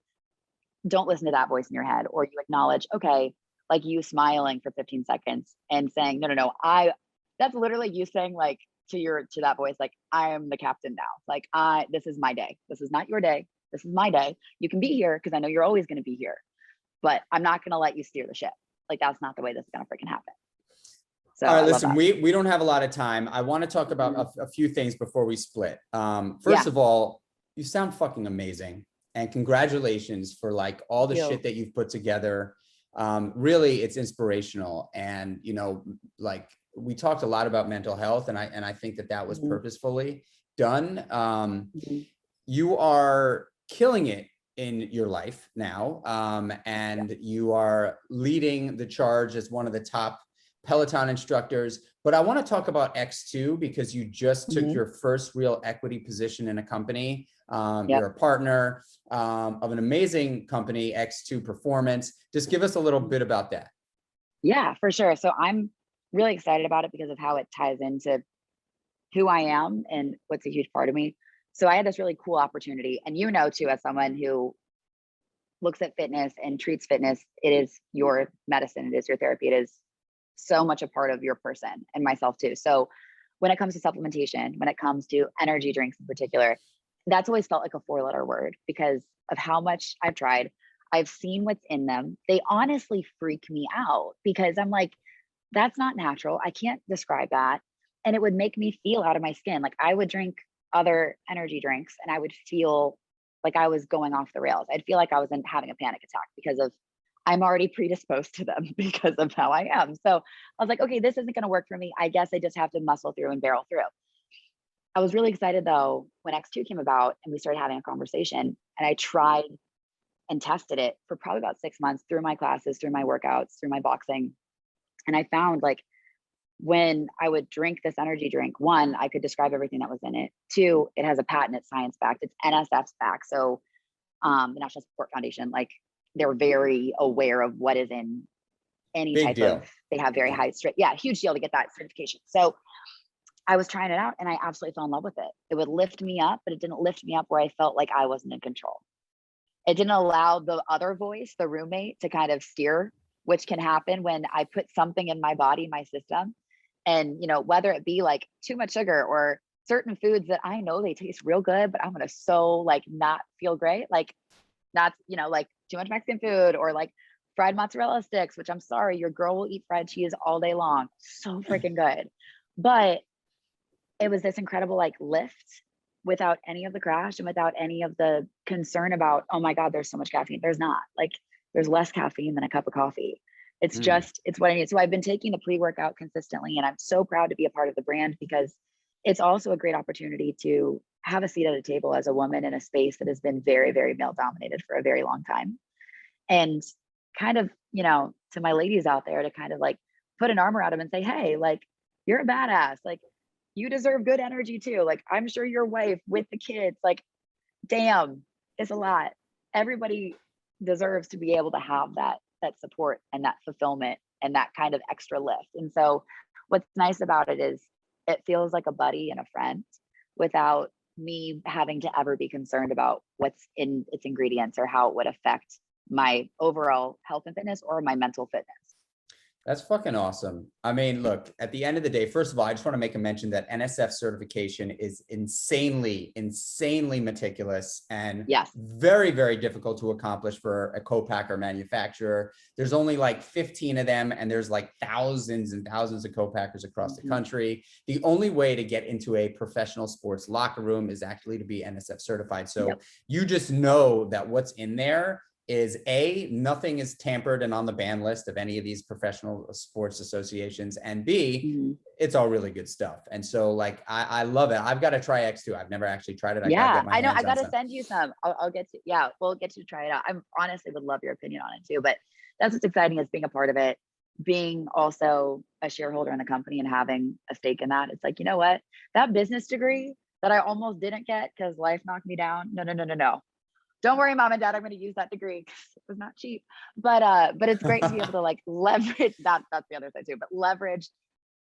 don't listen to that voice in your head, or you acknowledge, okay, like you smiling for 15 seconds and saying, no, that's literally you saying like to that voice, like, I am the captain now. Like this is my day. This is not your day. This is my day. You can be here because I know you're always going to be here, but I'm not going to let you steer the ship. Like that's not the way this is going to freaking happen. So all right, listen, we don't have a lot of time. I want to talk about a few things before we split. First of all, you sound fucking amazing, and congratulations for like all the shit that you've put together. Really, it's inspirational. And, you know, like we talked a lot about mental health, and I think that was purposefully done. You are killing it in your life now. And you are leading the charge as one of the top Peloton instructors. But I want to talk about X2 because you just took your first real equity position in a company. You're a partner of an amazing company, X2 Performance. Just give us a little bit about that. Yeah, for sure. So I'm really excited about it because of how it ties into who I am and what's a huge part of me. So I had this really cool opportunity, and you know, too, as someone who looks at fitness and treats fitness, it is your medicine, it is your therapy, it is so much a part of your person, and myself too. So when it comes to supplementation, when it comes to energy drinks in particular, that's always felt like a 4-letter word because of how much I've tried. I've seen what's in them. They honestly freak me out because I'm like, that's not natural. I can't describe that. And it would make me feel out of my skin. Like I would drink other energy drinks and I would feel like I was going off the rails. I'd feel like I was having a panic attack because of I'm already predisposed to them because of how I am. So I was like, okay, this isn't going to work for me. I guess I just have to muscle through and barrel through. I was really excited though when X2 came about and we started having a conversation, and I tried and tested it for probably about 6 months through my classes, through my workouts, through my boxing. And I found like when I would drink this energy drink, 1, I could describe everything that was in it. 2, it has a patent, it's science backed, it's NSF's backed. So the National Sport Foundation, like they're very aware of what is in any Big type deal. of, they have very high strict, huge deal to get that certification. So I was trying it out and I absolutely fell in love with it. It would lift me up, but it didn't lift me up where I felt like I wasn't in control. It didn't allow the other voice, the roommate, to kind of steer, which can happen when I put something in my body, my system. And, you know, whether it be like too much sugar or certain foods that I know they taste real good, but I'm going to like not feel great. Like not, you know, like too much Mexican food or like fried mozzarella sticks, which I'm sorry, your girl will eat fried cheese all day long. So freaking good. But it was this incredible like lift without any of the crash and without any of the concern about, oh my God, there's so much caffeine. There's not. Like there's less caffeine than a cup of coffee. It's just, it's what I need. So I've been taking the pre-workout consistently, and I'm so proud to be a part of the brand because it's also a great opportunity to have a seat at a table as a woman in a space that has been very, very male dominated for a very long time. And kind of, to my ladies out there, to kind of like put an arm around them and say, hey, like, you're a badass. Like, you deserve good energy too. Like, I'm sure your wife with the kids, like, damn, it's a lot. Everybody deserves to be able to have that support and that fulfillment and that kind of extra lift. And so what's nice about it is it feels like a buddy and a friend without me having to ever be concerned about what's in its ingredients or how it would affect my overall health and fitness or my mental fitness. That's fucking awesome. I mean, look, at the end of the day, first of all, I just want to make a mention that NSF certification is insanely meticulous and Yes. very, very difficult to accomplish for a co-packer manufacturer. There's only like 15 of them, and there's like thousands and thousands of co-packers across the country. The only way to get into a professional sports locker room is actually to be NSF certified. So you just know that what's in there is A, nothing is tampered and on the ban list of any of these professional sports associations, and B, it's all really good stuff. And so like, I love it. I've got to try X2. I've never actually tried it. I gotta get my I know. hands I got to on send you some. I'll get to, we'll get you to try it out. I'm honestly would love your opinion on it too, but that's what's exciting is being a part of it, being also a shareholder in the company and having a stake in that. It's like, you know what, that business degree that I almost didn't get because life knocked me down. No. Don't worry, mom and dad, I'm going to use that degree because it was not cheap, but it's great to be able to like leverage that. That's the other side too, but leverage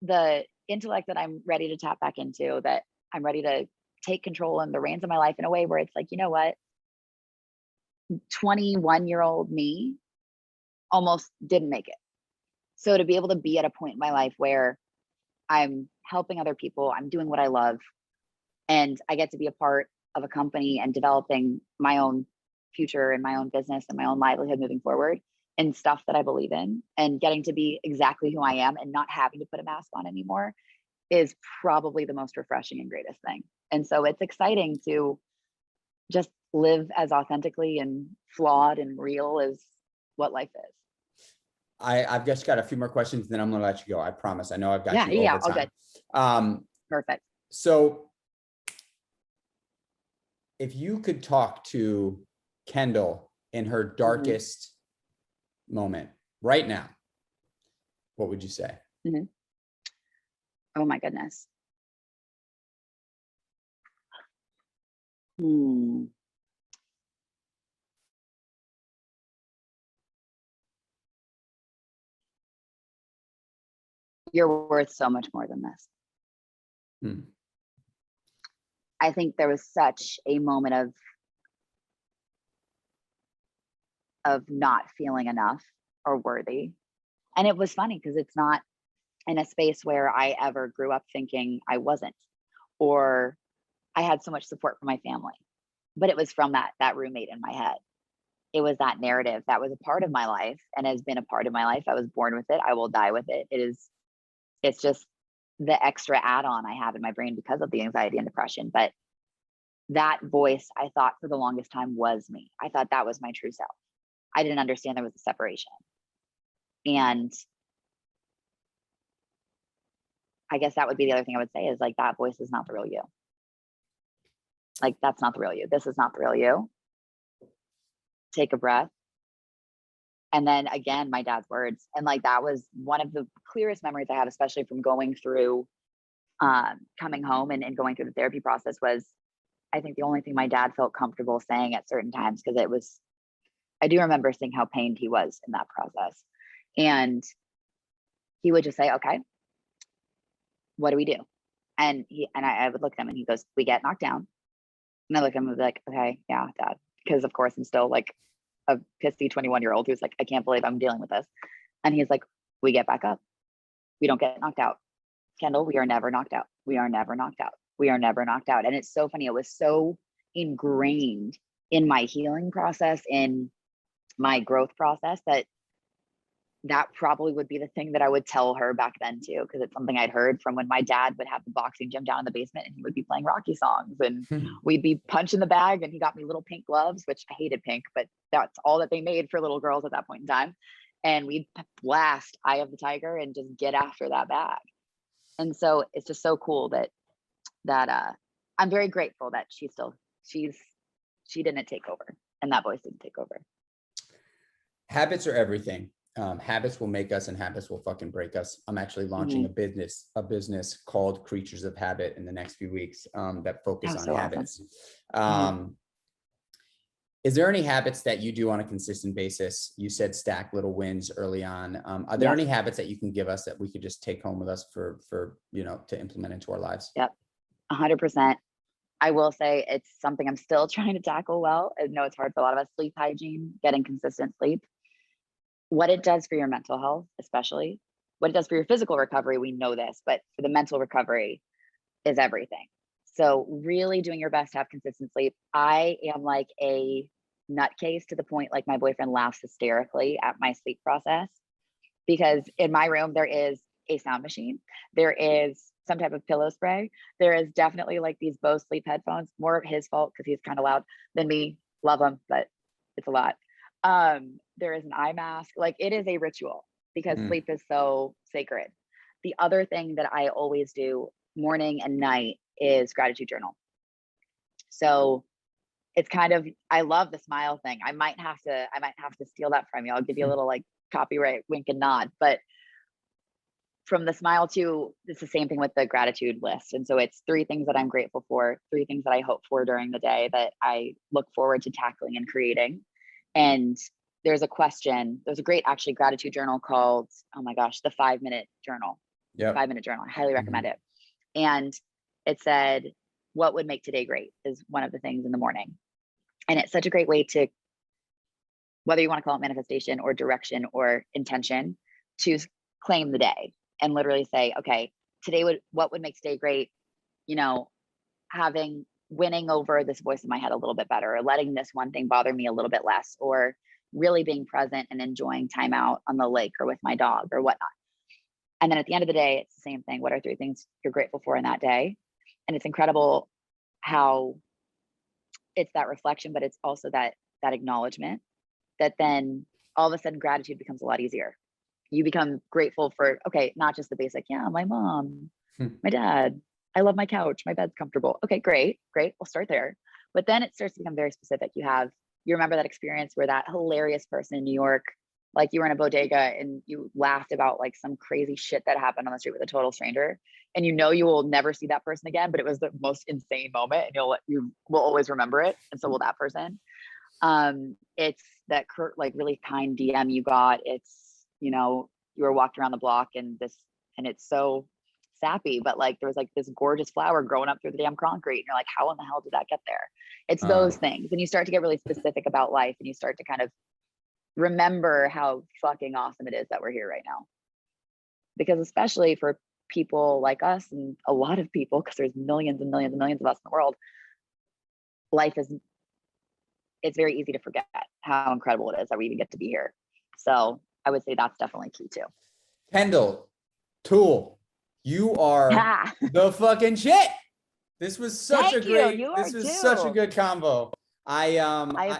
the intellect that I'm ready to tap back into, that I'm ready to take control and the reins of my life in a way where it's like, you know what, 21-year-old me almost didn't make it. So to be able to be at a point in my life where I'm helping other people, I'm doing what I love, and I get to be a part of a company and developing my own future and my own business and my own livelihood moving forward and stuff that I believe in, and getting to be exactly who I am and not having to put a mask on anymore is probably the most refreshing and greatest thing. And so it's exciting to just live as authentically and flawed and real as what life is. I've just got a few more questions, then I'm going to let you go. I promise. I know I've got you over time. All good. Perfect. So if you could talk to Kendall in her darkest moment right now, what would you say? Oh my goodness. You're worth so much more than this. I think there was such a moment of not feeling enough or worthy. And it was funny because it's not in a space where I ever grew up thinking I wasn't, or I had so much support from my family, but it was from that roommate in my head. It was that narrative that was a part of my life and has been a part of my life. I was born with it. I will die with it. It's just the extra add-on I have in my brain because of the anxiety and depression. But that voice, I thought for the longest time, was me. I thought that was my true self. I didn't understand there was a separation. And I guess that would be the other thing I would say is like, that voice is not the real you. Like, that's not the real you. This is not the real you. Take a breath. And then again, my dad's words. And like, that was one of the clearest memories I have, especially from going through, coming home and going through the therapy process, was I think the only thing my dad felt comfortable saying at certain times, because I do remember seeing how pained he was in that process. And he would just say, okay, what do we do? And I would look at him and he goes, we get knocked down. And I look at him and be like, okay, yeah, dad. Because of course I'm still like a pissy 21-year-old who's like, I can't believe I'm dealing with this. And he's like, we get back up. We don't get knocked out. Kendall, we are never knocked out. We are never knocked out. We are never knocked out. And it's so funny. It was so ingrained in my healing process, in my growth process, that probably would be the thing that I would tell her back then too, because it's something I'd heard from when my dad would have the boxing gym down in the basement and he would be playing Rocky songs and we'd be punching the bag, and he got me little pink gloves, which I hated pink, but that's all that they made for little girls at that point in time. And we'd blast Eye of the Tiger and just get after that bag. And so it's just so cool that I'm very grateful that she didn't take over and that voice didn't take over. Habits are everything. Habits will make us and habits will fucking break us. I'm actually launching a business called Creatures of Habit in the next few weeks that focus on habits. Awesome. Is there any habits that you do on a consistent basis? You said stack little wins early on. Are there any habits that you can give us that we could just take home with us for to implement into our lives? Yep, 100%. I will say it's something I'm still trying to tackle well. I know it's hard for a lot of us. Sleep hygiene, getting consistent sleep. What it does for your mental health, especially what it does for your physical recovery, we know this, but for the mental recovery is everything. So really doing your best to have consistent sleep. I am like a nutcase to the point, like my boyfriend laughs hysterically at my sleep process, because in my room, there is a sound machine. There is some type of pillow spray. There is definitely like these Bose sleep headphones, more his fault because he's kind of loud than me. Love him, but it's a lot. There is an eye mask. Like, it is a ritual because sleep is so sacred. The other thing that I always do morning and night is gratitude journal. So it's kind of, I love the smile thing. I might have to steal that from you. I'll give you a little like copyright wink and nod, but from the smile to, it's the same thing with the gratitude list. And so it's 3 things that I'm grateful for, 3 things that I hope for during the day that I look forward to tackling and creating. And there's a great actually gratitude journal called, oh my gosh, the 5-minute journal. Yeah. 5-minute journal. I highly recommend it. And it said, what would make today great is one of the things in the morning. And it's such a great way to, whether you want to call it manifestation or direction or intention, to claim the day and literally say, okay, what would make today great? You know, winning over this voice in my head a little bit better, or letting this one thing bother me a little bit less, or really being present and enjoying time out on the lake or with my dog or whatnot. And then at the end of the day, it's the same thing. What are 3 things you're grateful for in that day? And it's incredible how it's that reflection, but it's also that acknowledgement that then all of a sudden gratitude becomes a lot easier. You become grateful for, okay, not just the basic, yeah, my mom, my dad, I love my couch, my bed's comfortable. Okay, great. We'll start there. But then it starts to become very specific. You remember that experience where that hilarious person in New York, like you were in a bodega and you laughed about like some crazy shit that happened on the street with a total stranger. And you will never see that person again, but it was the most insane moment and you will always remember it. And so will that person. It's that like really kind DM you got. It's, you were walking around the block and it's so sappy, but like there was like this gorgeous flower growing up through the damn concrete. And you're like, how in the hell did that get there? It's those things. And you start to get really specific about life and you start to kind of remember how fucking awesome it is that we're here right now. Because especially for people like us and a lot of people, because there's millions and millions and millions of us in the world, it's very easy to forget how incredible it is that we even get to be here. So I would say that's definitely key too. Kendall Toole, you are the fucking shit. This was such a good combo.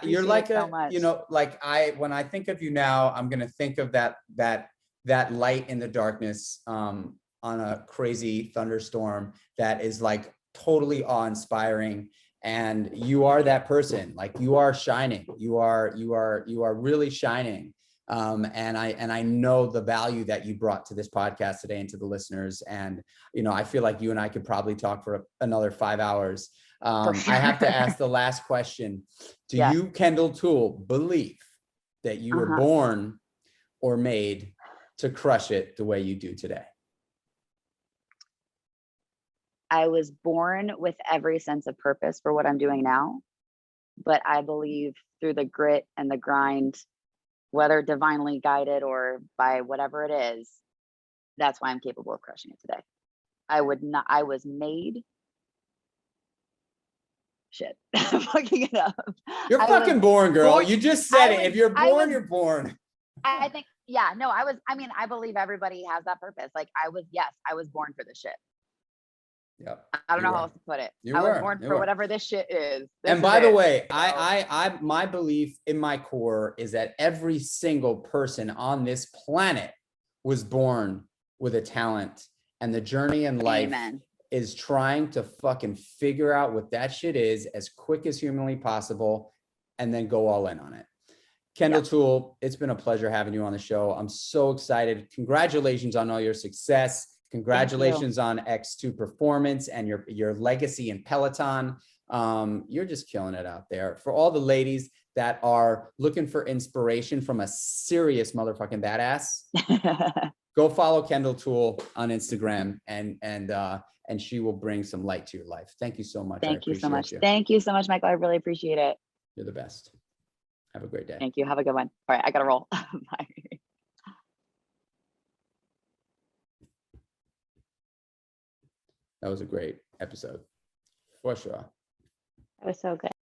You're like when I think of you now, I'm going to think of that light in the darkness on a crazy thunderstorm that is like totally awe-inspiring. And you are that person. Like, you are shining. You are really shining. And I know the value that you brought to this podcast today and to the listeners. And, I feel like you and I could probably talk for another 5 hours. I have to ask the last question. Do you, Kendall Toole, believe that you were born or made to crush it the way you do today? I was born with every sense of purpose for what I'm doing now, but I believe through the grit and the grind, whether divinely guided or by whatever it is, that's why I'm capable of crushing it today. I was made. Shit. I'm fucking it up. You're fucking born, girl. You just said it. If you're born, you're born. I think, I believe everybody has that purpose. Like I was born for this shit. Yeah. I don't know how else to put it. I was born for whatever this shit is. And by the way, my belief in my core is that every single person on this planet was born with a talent, and the journey in life is trying to fucking figure out what that shit is as quick as humanly possible and then go all in on it. Kendall Toole, it's been a pleasure having you on the show. I'm so excited. Congratulations on all your success. Congratulations on X2 performance and your legacy in Peloton. You're just killing it out there. For all the ladies that are looking for inspiration from a serious motherfucking badass, go follow Kendall Toole on Instagram, and she will bring some light to your life. Thank you so much. Thank you so much. You. Thank you so much, Michael. I really appreciate it. You're the best. Have a great day. Thank you. Have a good one. All right, I gotta roll. Bye. That was a great episode, for sure. That was so good.